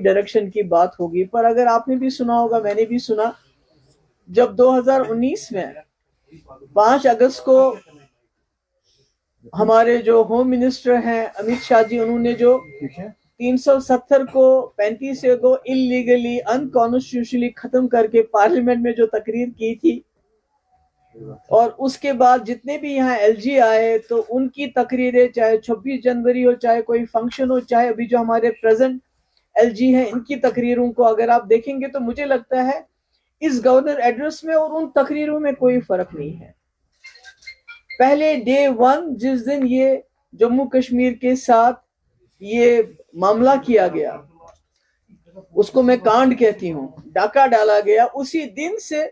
Direction کی بات ہوگی. پر اگر آپ نے بھی سنا ہوگا, میں نے بھی سنا, جب 2019 میں 5 اگست کو ہمارے جو ہوم منسٹر ہیں امت شاہ جی, انہوں نے جو 370 کو 35 کو انلیگلی انکانسٹیٹیوشنلی ختم کر کے پارلیمنٹ میں جو تقریر کی تھی, اور اس کے بعد جتنے بھی یہاں ایل جی آئے تو ان کی تقریریں, چاہے 26 جنوری ہو, چاہے کوئی فنکشن ہو, چاہے ابھی جو ہمارے پریزنٹ ایل جی ہیں ان کی تقریروں کو اگر آپ دیکھیں گے تو مجھے لگتا ہے اس گورنر ایڈریس میں اور ان تقریروں میں کوئی فرق نہیں ہے. پہلے ڈے 1 جس دن یہ جموں کشمیر کے ساتھ یہ معاملہ کیا گیا, اس کو میں کانڈ کہتی ہوں, ڈاکہ ڈالا گیا, اسی دن سے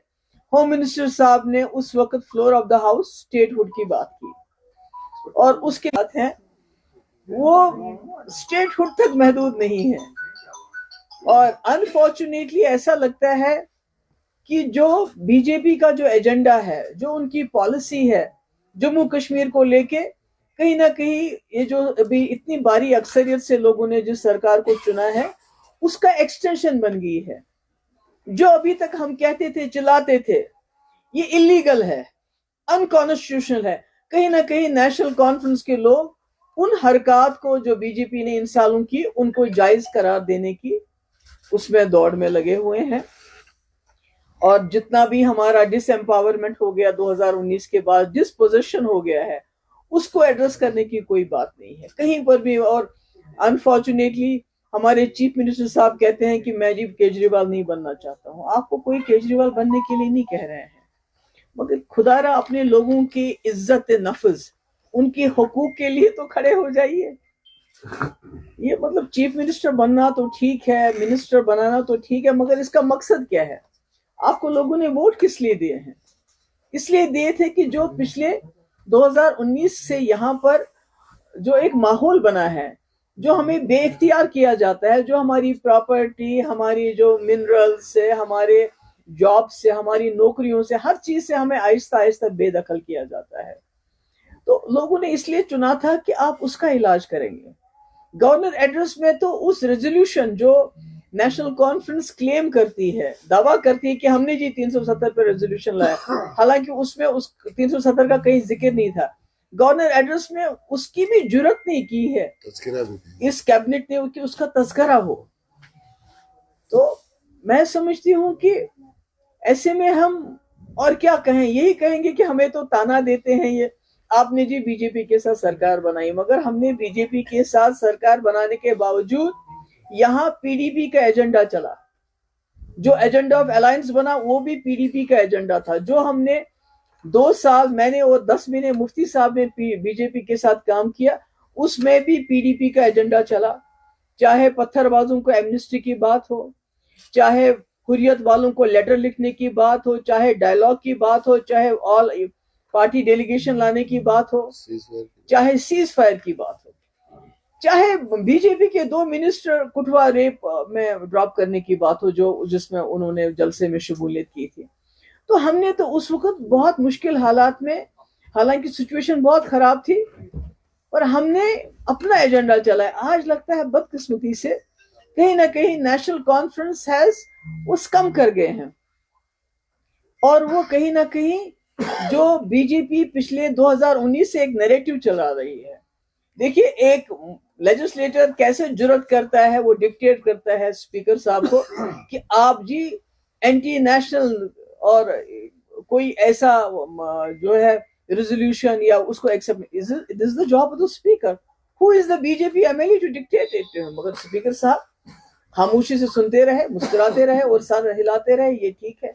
ہوم منسٹر صاحب نے اس وقت floor of the house statehood کی بات کی, اور اس کے بعد ہے وہ اسٹیٹ ہوڈ تک محدود نہیں ہے. اور انفارچونیٹلی ایسا لگتا ہے کہ جو بی جے پی کا جو ایجنڈا ہے, جو ان کی پالیسی ہے جموں کشمیر کو لے کے, کہیں نہ کہیں یہ جو ابھی اتنی باری اکثریت سے لوگوں نے جس سرکار کو چنا ہے اس کا ایکسٹینشن بن گئی ہے. جو ابھی تک ہم کہتے تھے, چلاتے تھے یہ اللیگل ہے, انکانسٹیٹیوشنل ہے, کہیں نہ کہیں نیشنل کانفرنس کے لوگ ان حرکات کو جو بی جے پی نے ان سالوں کی ان کو جائز قرار دینے کی اس میں دوڑ میں لگے ہوئے ہیں. اور جتنا بھی ہمارا ڈس امپاورمنٹ ہو گیا 2019 کے بعد, ڈس پوزیشن ہو گیا ہے, اس کو ایڈریس کرنے کی کوئی بات نہیں ہے کہیں پر بھی. اور انفارچونیٹلی ہمارے چیف منسٹر صاحب کہتے ہیں کہ میں جی کیجریوال نہیں بننا چاہتا ہوں. آپ کو کوئی کیجریوال بننے کے لیے نہیں کہہ رہے ہیں, مگر خدا را اپنے لوگوں کی عزت نفس, ان کے حقوق کے لیے تو کھڑے ہو جائیے. یہ مطلب چیف منسٹر بننا تو ٹھیک ہے, منسٹر بنانا تو ٹھیک ہے, مگر اس کا مقصد کیا ہے؟ آپ کو لوگوں نے ووٹ کس لیے دیے ہیں؟ اس لیے دیے تھے کہ جو پچھلے 2019 سے یہاں پر جو ایک ماحول بنا ہے, جو ہمیں بے اختیار کیا جاتا ہے, جو ہماری پراپرٹی, ہماری جو منرل سے, ہمارے جاب سے, ہماری نوکریوں سے, ہر چیز سے ہمیں آہستہ آہستہ بے دخل کیا جاتا ہے. تو لوگوں نے اس لیے چنا تھا کہ آپ اس کا علاج کریں گے. گورنر ایڈریس میں تو اس ریزولوشن جو نیشنل کانفرنس کلیم کرتی ہے, دعویٰ کرتی ہے کہ ہم نے جی 370 پہ ریزولوشن لایا, حالانکہ اس میں اس 370 کا کہیں ذکر نہیں تھا. گورنر ایڈریس میں اس کی بھی جرت نہیں کی ہے اس کیبنٹ نے کہ اس کا تذکرہ ہو. تو میں سمجھتی ہوں کہ ایسے میں ہم اور کیا کہیں, یہی کہیں گے کہ ہمیں تو تانا دیتے ہیں یہ, آپ نے جی بی جے پی کے ساتھ سرکار بنائی, مگر ہم نے بی جے پی کے ساتھ سرکار بنانے کے باوجود یہاں پی ڈی پی کا ایجنڈا چلا. جو ایجنڈا آف الائنس بنا وہ بھی پی ڈی پی کا ایجنڈا تھا. جو ہم نے 2 سال میں نے اور 10 مہینے مفتی صاحب نے بی جے پی کے ساتھ کام کیا, اس میں بھی پی ڈی پی کا ایجنڈا چلا. چاہے پتھر بازوں کو ایمنسٹی کی بات ہو, چاہے حریت والوں کو لیٹر لکھنے کی بات ہو, چاہے ڈائلاگ کی بات ہو, چاہے آل پارٹی ڈیلیگیشن لانے کی بات ہو, چاہے سیز فائر کی بات ہو, چاہے بی جے پی کے 2 منسٹر کٹھوا ریپ میں ڈراپ کرنے کی بات ہو جو جس میں انہوں نے جلسے میں شمولیت کی تھی. تو ہم نے تو اس وقت بہت مشکل حالات میں, حالانکہ سچویشن بہت خراب تھی, اور ہم نے اپنا ایجنڈا چلایا. آج لگتا ہے بدقسمتی سے کہیں نہ کہیں نیشنل کانفرنس وہ کم کر گئے ہیں, اور وہ کہیں نہ کہیں جو بی جے پی پچھلے 2019 سے ایک نیریٹو چلا رہی ہے. دیکھیے ایک لیجسلیٹر کیسے جرت کرتا ہے, وہ ڈکٹیٹ کرتا ہے اسپیکر صاحب کو کہ آپ جی اینٹی نیشنل اور کوئی ایسا جو ہے ریزولوشن یا اس کو accept, it is the job of the speaker, who is the B J P M L A to dictate it. مگر اسپیکر صاحب خاموشی سے سنتے رہے, مسکراتے رہے اور سر ہلاتے رہے, یہ ٹھیک ہے.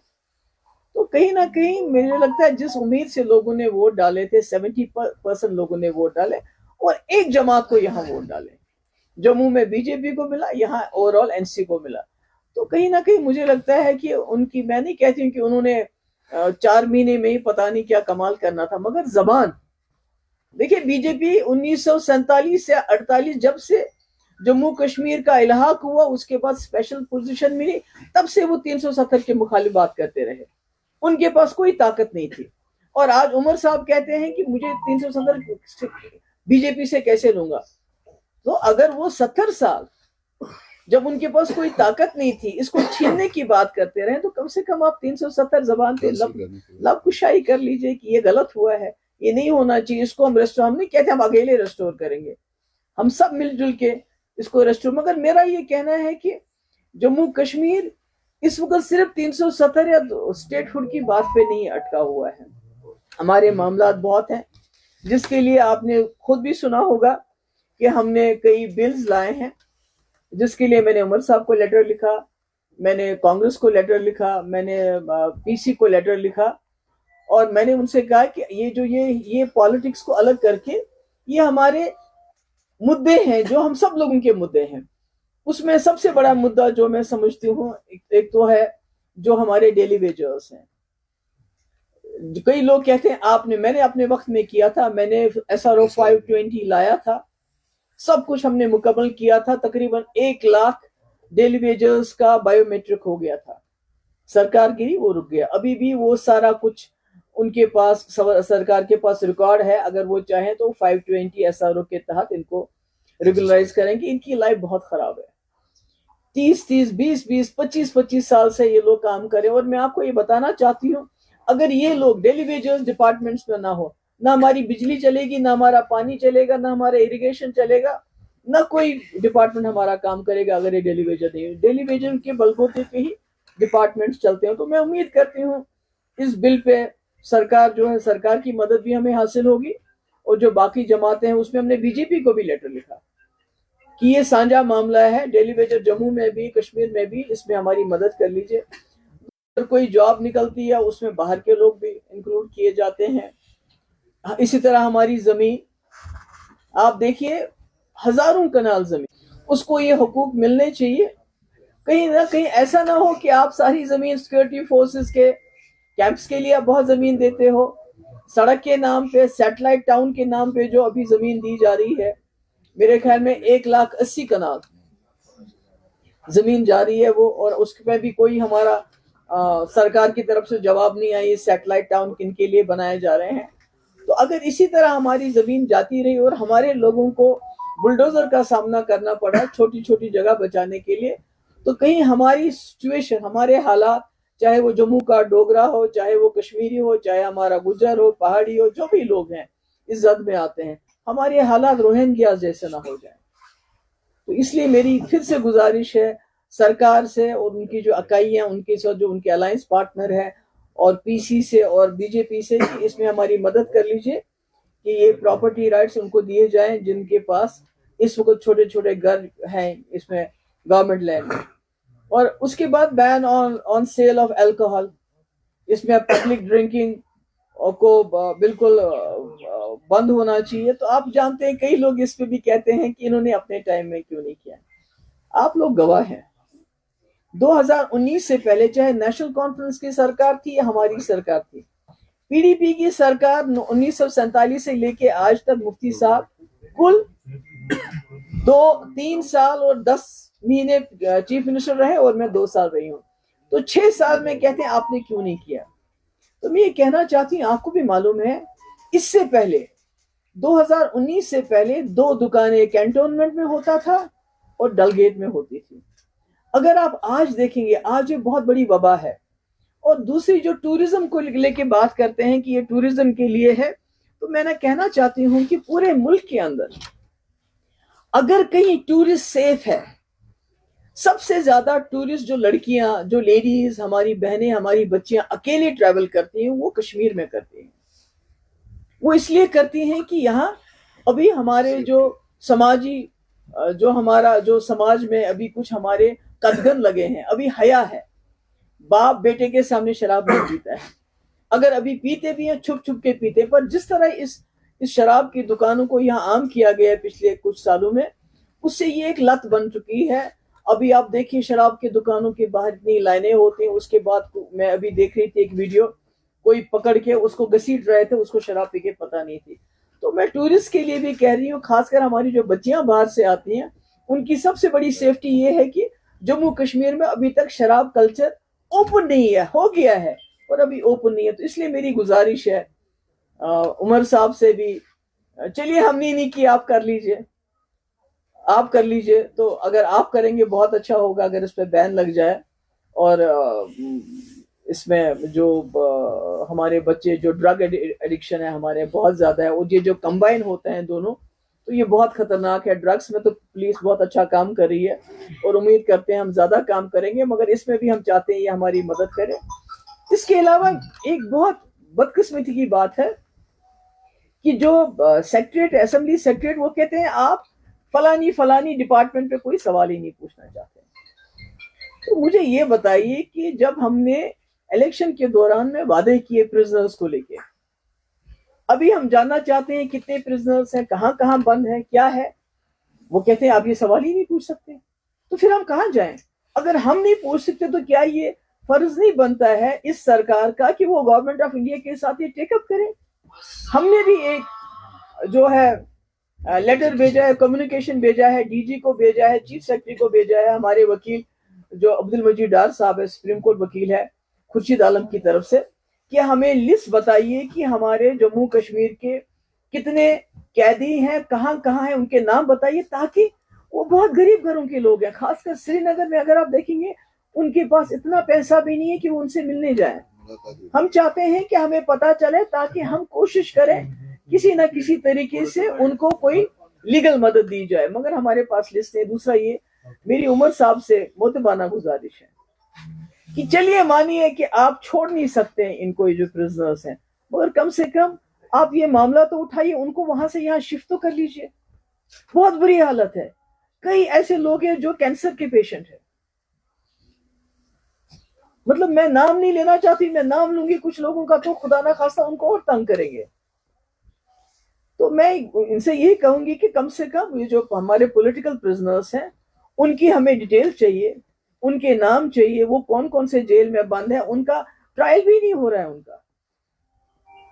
تو کہیں نہ کہیں مجھے لگتا ہے جس امید سے لوگوں نے ووٹ ڈالے تھے, 70% لوگوں نے ووٹ ڈالے, اور ایک جماعت کو یہاں ووٹ ڈالے, جموں میں بی جے پی کو ملا, یہاں اوور آل این سی کو ملا. تو کہیں نہ کہیں مجھے لگتا ہے کہ ان کی, میں نہیں کہتی ہوں کہ انہوں نے 4 مہینے میں ہی پتہ نہیں کیا کمال کرنا تھا, مگر زبان دیکھیں, بی جے پی 1947 سے 48 جب سے جموں کشمیر کا الحاق ہوا, اس کے بعد اسپیشل پوزیشن ملی, تب سے وہ 370 کے مخالف بات کرتے رہے. ان کے پاس کوئی طاقت نہیں تھی. اور آج عمر صاحب کہتے ہیں کہ مجھے 370 بی جے پی سے کیسے لوں گا. تو اگر وہ 70 سال جب ان کے پاس کوئی طاقت نہیں تھی اس کو چھیننے کی بات کرتے رہے تو کم سے کم آپ 370 زبان پہ لب کشائی کر لیجئے کہ یہ غلط ہوا ہے، یہ نہیں ہونا چاہیے، اس کو ہم ریسٹور نہیں کہتے، ہم اکیلے ریسٹور کریں گے، ہم سب مل جل کے اس کو ریسٹور. مگر میرا یہ کہنا ہے کہ جموں کشمیر اس وقت صرف 370 یا اسٹیٹ ہوڈ کی بات پہ نہیں اٹکا ہوا ہے. ہمارے معاملات بہت ہیں جس کے لیے آپ نے خود بھی سنا ہوگا کہ ہم نے کئی بلز لائے ہیں، جس کے لیے میں نے عمر صاحب کو لیٹر لکھا، میں نے کانگریس کو لیٹر لکھا، میں نے پی سی کو لیٹر لکھا، اور میں نے ان سے کہا کہ یہ پالیٹکس کو الگ کر کے یہ ہمارے مدے ہیں جو ہم سب لوگوں کے مدے ہیں. اس میں سب سے بڑا مدعا جو میں سمجھتی ہوں ایک تو ہے جو ہمارے ڈیلی ویجرز ہیں. کئی لوگ کہتے ہیں میں نے اپنے وقت میں کیا تھا، میں نے SRO 520 لایا تھا، سب کچھ ہم نے مکمل کیا تھا، تقریباً 1 لاکھ ڈیلی ویجرز کا بائیو میٹرک ہو گیا تھا. سرکار گری، وہ رک گیا. ابھی بھی وہ سارا کچھ ان کے پاس، سرکار کے پاس ریکارڈ ہے، اگر وہ چاہیں تو 520 SRO کے تحت ان کو ریگولرائز کریں گے. ان کی لائف بہت خراب ہے، 30 20 25 سال سے یہ لوگ کام کریں. اور میں آپ کو یہ بتانا چاہتی ہوں اگر یہ لوگ ڈیلی ویجرز ڈپارٹمنٹس میں نہ ہو، نہ ہماری بجلی چلے گی، نہ ہمارا پانی چلے گا، نہ ہمارا اریگیشن چلے گا، نہ کوئی ڈپارٹمنٹ ہمارا کام کرے گا اگر یہ ڈیلی ویجر نہیں. ڈیلی ویجر کے بلبوتے پہ ہی ڈپارٹمنٹس چلتے ہیں. تو میں امید کرتی ہوں اس بل پہ سرکار کی مدد بھی ہمیں حاصل ہوگی، اور جو باقی جماعتیں ہیں اس میں ہم نے BJP کو بھی لیٹر لکھا کہ یہ سانجا معاملہ ہے، ڈیلی ویجر جموں میں بھی کشمیر میں بھی، اس میں ہماری مدد کر لیجئے. اگر کوئی جاب نکلتی ہے اس میں باہر کے لوگ بھی انکلوڈ کیے جاتے ہیں. اسی طرح ہماری زمین آپ دیکھیے، ہزاروں کنال زمین، اس کو یہ حقوق ملنے چاہیے. کہیں نہ کہیں ایسا نہ ہو کہ آپ ساری زمین سیکورٹی فورسز کے کیمپس کے لیے آپ بہت زمین دیتے ہو، سڑک کے نام پہ، سیٹلائٹ ٹاؤن کے نام پہ جو ابھی زمین دی جا رہی ہے، میرے خیال میں 1,80,000 کنال زمین جا رہی ہے وہ، اور اس پہ بھی کوئی ہمارا سرکار کی طرف سے جواب نہیں آئی. سیٹلائٹ ٹاؤن کن کے لیے بنائے جا رہے ہیں؟ تو اگر اسی طرح ہماری زمین جاتی رہی اور ہمارے لوگوں کو بلڈوزر کا سامنا کرنا پڑا چھوٹی چھوٹی جگہ بچانے کے لیے، تو کہیں ہماری سچویشن، ہمارے حالات، چاہے وہ جموں کا ڈوگرا ہو، چاہے وہ کشمیری ہو، چاہے ہمارا گجر ہو، پہاڑی ہو، جو بھی لوگ ہیں اس زد میں آتے ہیں، ہمارے حالات روہنگیا جیسے نہ ہو جائیں. تو اس لیے میری پھر سے گزارش ہے سرکار سے اور ان کی جو اکائیاں، ان کے ساتھ جو ان کے الائنس پارٹنر ہیں، اور PC سے اور BJP سے، کہ اس میں ہماری مدد کر لیجئے کہ یہ پراپرٹی رائٹس ان کو دیے جائیں جن کے پاس اس وقت چھوٹے چھوٹے گھر ہیں اس میں گورنمنٹ لینڈ. اور اس کے بعد بین آن سیل آف الکوہل، اس میں پبلک ڈرنکنگ کو بالکل بند ہونا چاہیے. تو آپ جانتے ہیں کئی لوگ اس پہ بھی کہتے ہیں کہ انہوں نے اپنے ٹائم میں کیوں نہیں کیا. آپ لوگ گواہ ہیں، 2019 سے پہلے چاہے نیشنل کانفرنس کی سرکار تھی یا ہماری سرکار تھی، PDP کی سرکار 1947 سے لے کے آج تک مفتی صاحب کل 3 سال اور 10 مہینے چیف منسٹر رہے، اور میں 2 سال رہی ہوں. تو 6 سال میں کہتے ہیں آپ نے کیوں نہیں کیا. تو میں یہ کہنا چاہتی ہوں، آپ کو بھی معلوم ہے اس سے پہلے 2019 سے پہلے 2 دکانیں کینٹونمنٹ میں ہوتا تھا اور ڈل گیٹ میں ہوتی تھی. اگر آپ آج دیکھیں گے، آج یہ بہت بڑی وبا ہے. اور دوسری جو ٹورزم کو لے کے بات کرتے ہیں کہ یہ ٹورزم کے لیے ہے، تو میں نے کہنا چاہتی ہوں کہ پورے ملک کے اندر اگر کہیں ٹورسٹ سیف ہے، سب سے زیادہ ٹورسٹ جو لڑکیاں، جو لیڈیز، ہماری بہنیں، ہماری بچیاں اکیلے ٹریول کرتی ہیں، وہ کشمیر میں کرتی ہیں. وہ اس لیے کرتی ہیں کہ یہاں ابھی ہمارے جو سماجی، جو سماج میں ابھی کچھ ہمارے قدغن لگے ہیں، ابھی حیا ہے. باپ بیٹے کے سامنے شراب نہیں پیتا ہے، اگر ابھی پیتے بھی ہیں چھپ چھپ کے پیتے. پر جس طرح اس شراب کی دکانوں کو یہاں عام کیا گیا ہے پچھلے کچھ سالوں میں، اس سے یہ ایک لت بن چکی ہے. ابھی آپ دیکھیں شراب کے دکانوں کے باہر اتنی لائنیں ہوتی ہیں. اس کے بعد میں ابھی دیکھ رہی تھی ایک ویڈیو، کوئی پکڑ کے اس کو گھسیٹ رہے تھے، اس کو شراب پی کے پتہ نہیں تھی. تو میں ٹورسٹ کے لیے بھی کہہ رہی ہوں، خاص کر ہماری جو بچیاں باہر سے آتی ہیں، ان کی سب سے بڑی سیفٹی یہ ہے کہ جموں کشمیر میں ابھی تک شراب کلچر اوپن نہیں ہے، ہو گیا ہے اور ابھی اوپن نہیں ہے. تو اس لیے میری گزارش ہے عمر صاحب سے بھی، چلیے ہم نے نہیں کیا، آپ کر لیجئے. آپ کر لیجئے. تو اگر آپ کریں گے بہت اچھا ہوگا اگر اس پہ بین لگ جائے, اور اس میں جو ہمارے بچے جو ڈرگ ایڈکشن ہے ہمارے بہت زیادہ ہے, اور یہ جو کمبائن ہوتے ہیں دونوں, تو یہ بہت خطرناک ہے. ڈرگس میں تو پولیس بہت اچھا کام کر رہی ہے اور امید کرتے ہیں ہم زیادہ کام کریں گے, مگر اس میں بھی ہم چاہتے ہیں یہ ہماری مدد کرے. اس کے علاوہ ایک بہت بدقسمتی کی بات ہے کہ جو سیکریٹریٹ اسمبلی سیکریٹریٹ وہ کہتے ہیں آپ فلانی ڈپارٹمنٹ پہ کوئی سوال ہی نہیں پوچھنا چاہتے. تو مجھے یہ بتائیے کہ جب ہم نے الیکشن کے دوران میں وعدے کیے پرزنرز کو لے کے, ابھی ہم جاننا چاہتے ہیں کتنے پرزنرز ہیں, کہاں کہاں بند ہیں, کیا ہے, وہ کہتے ہیں آپ یہ سوال ہی نہیں پوچھ سکتے. تو پھر ہم کہاں جائیں؟ اگر ہم نہیں پوچھ سکتے تو کیا یہ فرض نہیں بنتا ہے اس سرکار کا کہ وہ گورنمنٹ آف انڈیا کے ساتھ یہ ٹیک اپ کرے؟ ہم نے بھی ایک جو ہے لیٹر بھیجا ہے, کمیونیکیشن بھیجا ہے, ڈی جی کو بھیجا ہے, چیف سیکرٹری کو بھیجا ہے, ہمارے وکیل جو عبد المجید ڈار صاحب ہے, سپریم کورٹ وکیل ہے, خورشید عالم کی طرف سے, کہ ہمیں لسٹ بتائیے کہ ہمارے جموں کشمیر کے کتنے قیدی ہیں, کہاں کہاں ہیں, ان کے نام بتائیے, تاکہ وہ بہت غریب گھروں کے لوگ ہیں, خاص کر سری نگر میں اگر آپ دیکھیں گے ان کے پاس اتنا پیسہ بھی نہیں ہے کہ وہ ان سے ملنے جائیں. ہم چاہتے ہیں کہ ہمیں پتا چلے تاکہ ہم کوشش کریں کسی نہ کسی طریقے سے ان کو کوئی لیگل مدد دی جائے, مگر ہمارے پاس لسٹ ہے. دوسرا یہ میری عمر صاحب سے متبانہ گزارش ہے کہ چلیے مانیے کہ آپ چھوڑ نہیں سکتے ہیں ان کو, یہ جو پرزنرز ہیں, مگر کم سے کم آپ یہ معاملہ تو اٹھائیے, ان کو وہاں سے یہاں شفٹ تو کر لیجئے. بہت بری حالت ہے. کئی ایسے لوگ ہیں جو کینسر کے پیشنٹ ہیں, مطلب میں نام نہیں لینا چاہتی, میں نام لوں گی کچھ لوگوں کا تو خدا نہ خواستہ ان کو اور تنگ کریں گے. تو میں ان سے یہی کہوں گی کہ کم سے کم یہ جو ہمارے پولیٹیکل پرزنرز ہیں ان کی ہمیں ڈیٹیل چاہیے, ان کے نام چاہیے, وہ کون کون سے جیل میں بند ہیں, ان کا ٹرائل بھی نہیں ہو رہا ہے ان کا,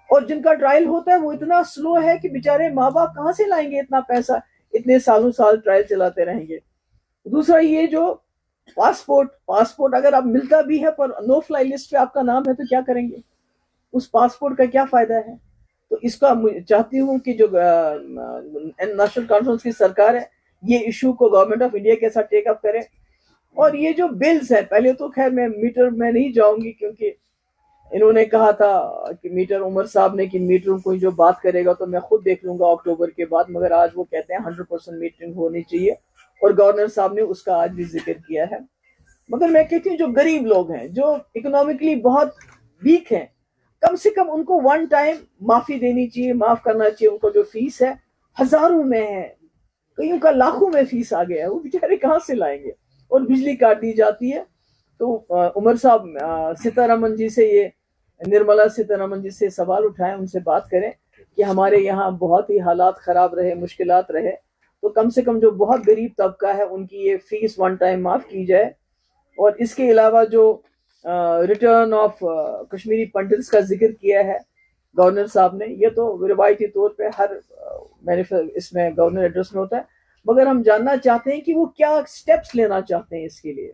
اور جن کا ٹرائل ہوتا ہے وہ اتنا سلو ہے کہ بیچارے ماں باپ کہاں سے لائیں گے اتنا پیسہ, اتنے سالوں سال ٹرائل چلاتے رہیں گے. دوسرا یہ جو پاسپورٹ اگر آپ ملتا بھی ہے پر نو فلائی لسٹ پہ آپ کا نام ہے تو کیا کریں گے, اس پاسپورٹ کا کیا فائدہ ہے؟ تو اس کا چاہتی ہوں کہ جو نیشنل کانفرنس کی سرکار ہے یہ ایشو کو گورنمنٹ آف انڈیا کے ساتھ ٹیک اپ کرے. اور یہ جو بلز ہیں, پہلے تو خیر میں میٹر میں نہیں جاؤں گی کیونکہ انہوں نے کہا تھا کہ میٹر عمر صاحب نے کہ میٹروں کو جو بات کرے گا تو میں خود دیکھ لوں گا اکتوبر کے بعد, مگر آج وہ کہتے ہیں 100% میٹنگ ہونی چاہیے, اور گورنر صاحب نے اس کا آج بھی ذکر کیا ہے. مگر میں کہتی ہوں جو غریب لوگ ہیں, جو اکنامکلی بہت ویک ہیں, کم سے کم ان کو ون ٹائم معافی دینی چاہیے, معاف کرنا چاہیے. ان کو جو فیس ہے ہزاروں میں ہے, کئیوں کا لاکھوں میں فیس آ گیا ہے, وہ بیچارے کہاں سے لائیں گے, اور بجلی کاٹ دی جاتی ہے. تو عمر صاحب سیتارمن جی سے, یہ نرملا سیتارمن جی سے سوال اٹھائیں, ان سے بات کریں کہ ہمارے یہاں بہت ہی حالات خراب رہے, مشکلات رہے, تو کم سے کم جو بہت غریب طبقہ ہے ان کی یہ فیس ون ٹائم معاف کی جائے. اور اس کے علاوہ جو ریٹرن آف کشمیری پنڈتس کا ذکر کیا ہے گورنر صاحب نے, یہ تو روایتی طور پہ ہر اس میں گورنر ایڈریس میں ہوتا ہے, مگر ہم جاننا چاہتے ہیں کہ وہ کیا سٹیپس لینا چاہتے ہیں, اس کے لیے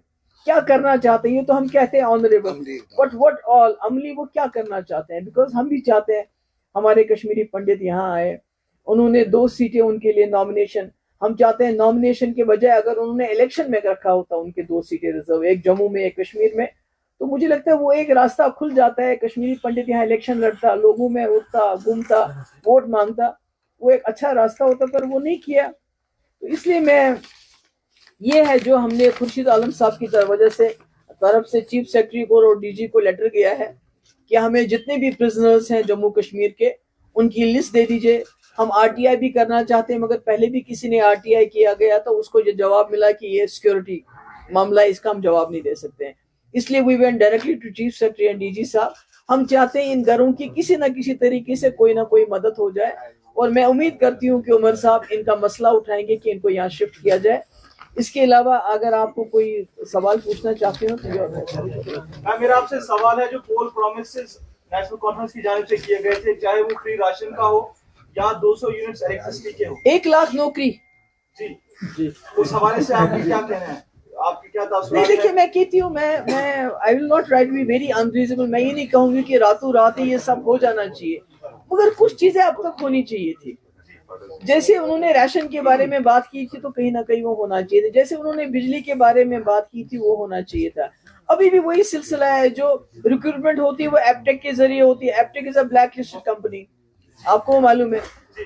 کیا کرنا چاہتے ہیں. یہ تو ہم کہتے ہیں آنریبل, بٹ وٹ آل عملی وہ کیا کرنا چاہتے ہیں, بیکاز ہم بھی چاہتے ہیں ہمارے کشمیری پنڈت یہاں آئے, انہوں نے 2 سیٹیں ان کے لیے نامینیشن, ہم چاہتے ہیں نامینیشن کے بجائے اگر انہوں نے الیکشن میں رکھا ہوتا ان کے 2 سیٹیں ریزرو, ایک جموں میں ایک کشمیر میں, تو مجھے لگتا ہے وہ ایک راستہ کھل جاتا ہے. کشمیری پنڈت یہاں الیکشن لڑتا, لوگوں میں اٹھتا گھومتا, ووٹ مانگتا, وہ ایک اچھا راستہ ہوتا, پر وہ نہیں کیا. تو اس لیے میں یہ ہے جو ہم نے خورشید عالم صاحب کی طرف سے چیف سیکرٹری کو اور ڈی جی کو لیٹر گیا ہے کہ ہمیں جتنے بھی پرزنرز ہیں جموں کشمیر کے ان کی لسٹ دے دیجئے. ہم آر ٹی آئی بھی کرنا چاہتے ہیں, مگر پہلے بھی کسی نے آر ٹی آئی کیا گیا تو اس کو یہ جواب ملا کہ یہ سیکیورٹی معاملہ, اس کا ہم جواب نہیں دے سکتے ہیں. اس لیے we went directly to chief secretary and D G صاحب. ہم چاہتے ہیں ان گھروں کی کسی نہ کسی طریقے سے کوئی نہ کوئی مدد ہو جائے, اور میں امید کرتی ہوں کہ عمر صاحب ان کا مسئلہ اٹھائیں گے کہ ان کو یہاں شفٹ کیا جائے. اس کے علاوہ اگر آپ کو کوئی سوال پوچھنا چاہتے ہو تو میرا آپ سے سوال ہے, جو پول پرومسز نیشنل کانفرنس کی جانب سے کیے گئے تھے, چاہے وہ فری راشن کا ہو یا 200 یونٹس الیکٹرسٹی کے ہو, 1 لاکھ نوکری, جی اس حوالے سے آپ کی کیا کہنا ہے, آپ کی کیا تاثرات نہیں ہیں؟ دیکھیے میں کہتی ہوں, میں I will not try to be very unreasonable, میں یہ نہیں کہوں گی کہ راتوں رات ہی یہ سب ہو جانا چاہیے, مگر کچھ چیزیں اب تک ہونی چاہیے تھی. جیسے انہوں نے ریشن کے بارے میں بات کی تھی تو کہیں نہ کہیں وہ ہونا چاہیے تھا, جیسے انہوں نے بجلی کے بارے میں بات کی تھی وہ ہونا چاہیے تھا. ابھی بھی وہی سلسلہ ہے, جو ریکروٹمنٹ ہوتی ہے وہ ایپٹیک کے ذریعے ہوتی ہے. ایپٹیک از اے بلیک لسٹڈ کمپنی, آپ کو معلوم ہے,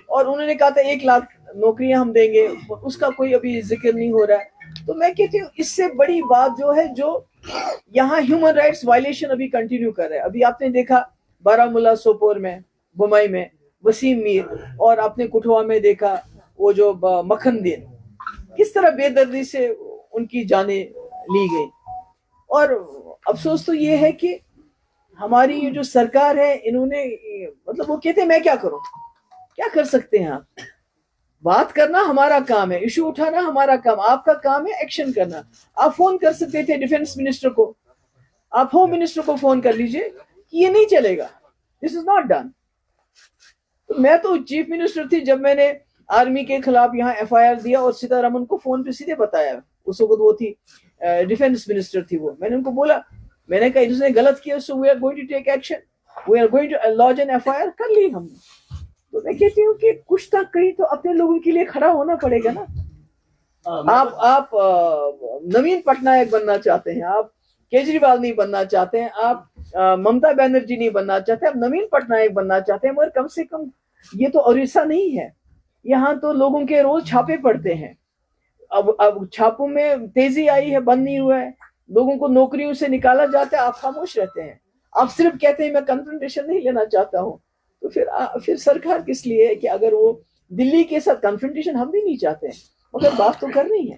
اور انہوں نے کہا تھا 1 لاکھ نوکریاں ہم دیں گے, اس کا کوئی ابھی ذکر نہیں ہو رہا ہے. تو میں کہتی ہوں اس سے بڑی بات جو ہے, جو یہاں ہیومن رائٹس وائلیشن ابھی کنٹینیو کر رہے ہیں. ابھی آپ نے دیکھا بارہ سوپور میں, بمائی میں وسیم میر, اور آپ نے کٹھوا میں دیکھا وہ جو مکھن دین, کس طرح بے دردی سے ان کی جانیں لی گئی. اور افسوس تو یہ ہے کہ ہماری یہ جو سرکار ہے, انہوں نے مطلب وہ کہتے ہیں میں کیا کروں, کیا کر سکتے ہیں آپ؟ بات کرنا ہمارا کام ہے, ایشو اٹھانا ہمارا کام, آپ کا کام ہے ایکشن کرنا. آپ فون کر سکتے تھے ڈیفنس منسٹر کو, آپ ہوم منسٹر کو فون کر لیجئے کہ یہ نہیں چلے گا, دس از ناٹ ڈن. میں تو چیف منسٹر تھی جب میں نے آرمی کے خلاف یہاں ایف آئی آر دیا, اور سیتارمن کو فون پہ سیدھے بتایا. اس وقت وہ تھی ڈیفنس منسٹر تھی وہ. میں نے ان کو بولا, میں نے کہا اس نے غلط کیا, so we are going to take action, we are going to launch an F I R. کر لی ہم نے. تو میں کہتی ہوں کہ کچھ تک کہیں تو اپنے لوگوں کے لیے کھڑا ہونا پڑے گا نا. آپ نوین پٹنائک بننا چاہتے ہیں, آپ کیجریوال نہیں بننا چاہتے ہیں, آپ ممتا بنرجی نہیں بننا چاہتے, آپ نوین پٹنائک بننا چاہتے ہیں, مگر کم سے کم یہ تو اڑیسہ نہیں ہے. یہاں تو لوگوں کے روز چھاپے پڑتے ہیں. اب چھاپوں میں تیزی آئی ہے, بند نہیں ہوا ہے. لوگوں کو نوکریوں سے نکالا جاتا ہے, آپ خاموش رہتے ہیں. آپ صرف کہتے ہیں میں کنفرنٹیشن نہیں لینا چاہتا ہوں. تو پھر سرکار کس لیے ہے کہ اگر وہ دلی کے ساتھ کنفرنٹیشن ہم بھی نہیں چاہتے ہیں, مگر بات تو کرنی ہے.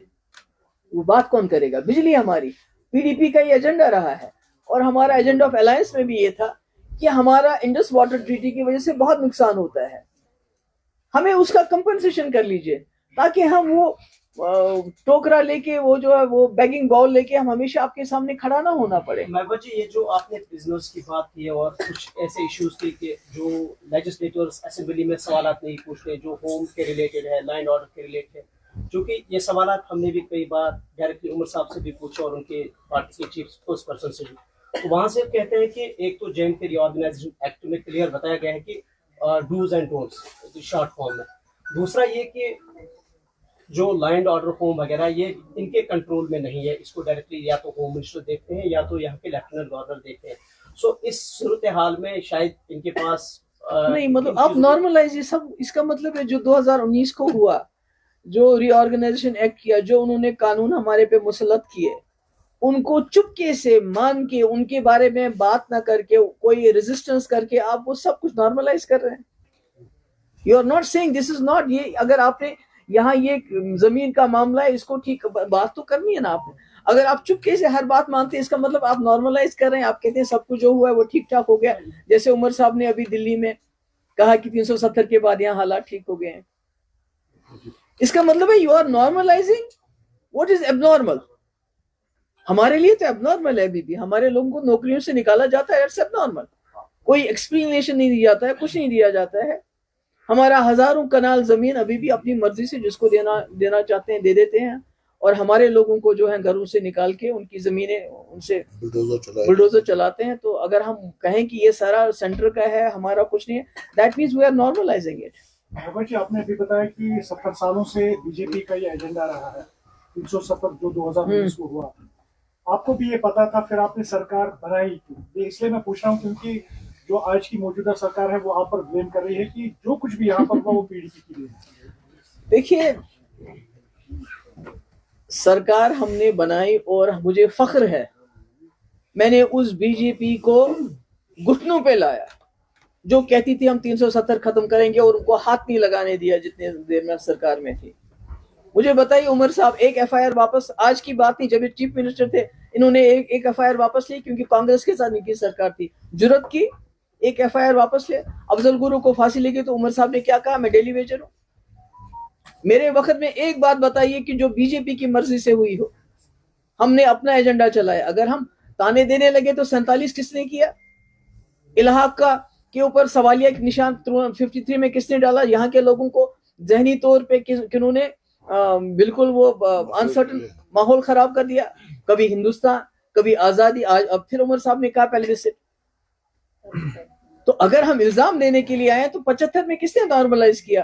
وہ بات کون کرے گا؟ بجلی ہماری پی ڈی پی کا یہ ایجنڈا رہا ہے, اور ہمارا ایجنڈا آف الائنس میں بھی یہ تھا کہ ہمارا انڈس واٹر ٹریٹی کی وجہ سے بہت نقصان ہوتا ہے, ہمیں اس کا کمپنسیشن کر لیجئے, تاکہ ہم وہ ٹوکرا لے کے, وہ جو ہے وہ بیگنگ باؤل لے کے ہم ہمیشہ آپ کے سامنے کھڑا نہ ہونا پڑے. محبوبہ جی, یہ جو آپ نے بزنس کی بات کی ہے اور کچھ ایسے ایشوز کی کہ جو لیجسلیٹرز اسمبلی میں سوالات نہیں پوچھتے, جو ہوم کے ریلیٹڈ ہے, لائن آرڈر کے ریلیٹڈ ہے, چونکہ یہ سوالات ہم نے بھی کئی بار ڈائریکٹلی عمر صاحب سے بھی پوچھا اور ان کے پارٹی کے چیف اسپوکس پرسن سے بھی. تو وہاں سے کہتے ہیں کہ ایک تو جے کے ری آرگنائزیشن ایکٹ میں کلیئر بتایا گیا ہے کہ dos and don'ts short form میں. دوسرا یہ کہ جو لائن آرڈر ہوم وغیرہ یہ ان کے کنٹرول میں نہیں ہے, اس کو ڈائریکٹلی یا تو ہوم منسٹر دیکھتے ہیں یا تو یہاں کے لیفٹیننٹ گورنر دیکھتے ہیں. سو اس صورتحال میں شاید ان کے پاس نہیں, مطلب آپ نارملائز, یہ سب اس کا مطلب ہے جو 2019 کو ہوا, جو ری آرگنائزیشن ایکٹ کیا, جو انہوں نے قانون ہمارے پہ مسلط کیے, ان کو چپکے سے مان کے, ان کے بارے میں بات نہ کر کے, کوئی ریزسٹنس کر کے آپ وہ سب کچھ نارملائز کر رہے ہیں. You are not seeing this is not, یہ اگر آپ نے یہاں یہ زمین کا معاملہ ہے, اس کو ٹھیک بات تو کرنی ہے نا آپ نے. اگر آپ چپکے سے ہر بات مانتے ہیں, اس کا مطلب آپ نارملائز کر رہے ہیں, آپ کہتے ہیں سب کچھ جو ہوا ہے وہ ٹھیک ٹھاک ہو گیا. جیسے عمر صاحب نے ابھی دلی میں کہا کہ 370 کے بعد یہاں حالات ٹھیک ہو گئے ہیں. اس کا مطلب ہے you are normalizing what is abnormal. ہمارے لیے تو ایب نارمل ہے, ابھی بھی ہمارے لوگوں کو نوکریوں سے نکالا جاتا ہے, اٹس ایب نارمل. کوئی ایکسپلینیشن نہیں دیا جاتا ہے, کچھ نہیں دیا جاتا ہے. ہمارا ہزاروں کنال زمین ابھی بھی اپنی مرضی سے جس کو دینا چاہتے ہیں دے دیتے ہیں, اور ہمارے لوگوں کو جو ہے گھروں سے نکال کے ان کی زمینیں ان سے بلڈوزر چلاتے ہیں. تو اگر ہم کہیں کہ یہ سارا سینٹر کا ہے, ہمارا کچھ نہیں ہے, that means we are normalizing it. Mehbooba ji, آپ نے ابھی بتایا کہ 70 سالوں سے بی جے پی کا یہ ایجنڈا رہا ہے, 370 جو 2019 کو ہوا. آپ کو بھی یہ پتا تھا, پھر آپ نے سرکار بنائی کیوں؟ یہ اس لیے میں پوچھ رہا ہوں کیونکہ جو آج کی موجودہ سرکار ہے وہ آپ پر بلیم کر رہی ہے کہ جو کچھ بھی یہاں پر ہوا وہ پی ڈی پی کی ہے. دیکھیے, سرکار ہم نے بنائی اور مجھے فخر ہے, میں نے اس بی جے پی کو گھٹنوں پہ لایا جو کہتی تھی ہم 370 ختم کریں گے, اور ان کو ہاتھ نہیں لگانے دیا جتنے دیر میں سرکار میں تھی. مجھے بتائیے عمر صاحب, ایک ایف آئی آر واپس, آج کی بات نہیں, جب یہ چیف منسٹر تھے انہوں نے ایک ایف آئی آر واپس لی, کیونکہ کانگریس کے ساتھ ان کی سرکار تھی, جرت کی ایک ایف آئی آر واپس لے. افضل گرو کو پھانسی لگی تو عمر صاحب نے کیا کہا, میں ڈیلی ویجر ہوں. میرے وقت میں ایک بات بتائیے کہ جو بی جے پی کی مرضی سے ہوئی ہو. ہم نے اپنا ایجنڈا چلایا. اگر ہم تانے دینے لگے تو 47 کس نے کیا, الحاق کا کے اوپر سوالیہ نشان 53 میں کس نے ڈالا, یہاں کے لوگوں کو ذہنی طور پہ کنہوں نے بالکل وہ انسرٹن ماحول خراب کر دیا, کبھی ہندوستان کبھی آزادی, اب پھر عمر صاحب نے کہا پہلے سے. تو اگر ہم الزام دینے کے لیے آئے تو 75 میں کس نے نارملائز کیا,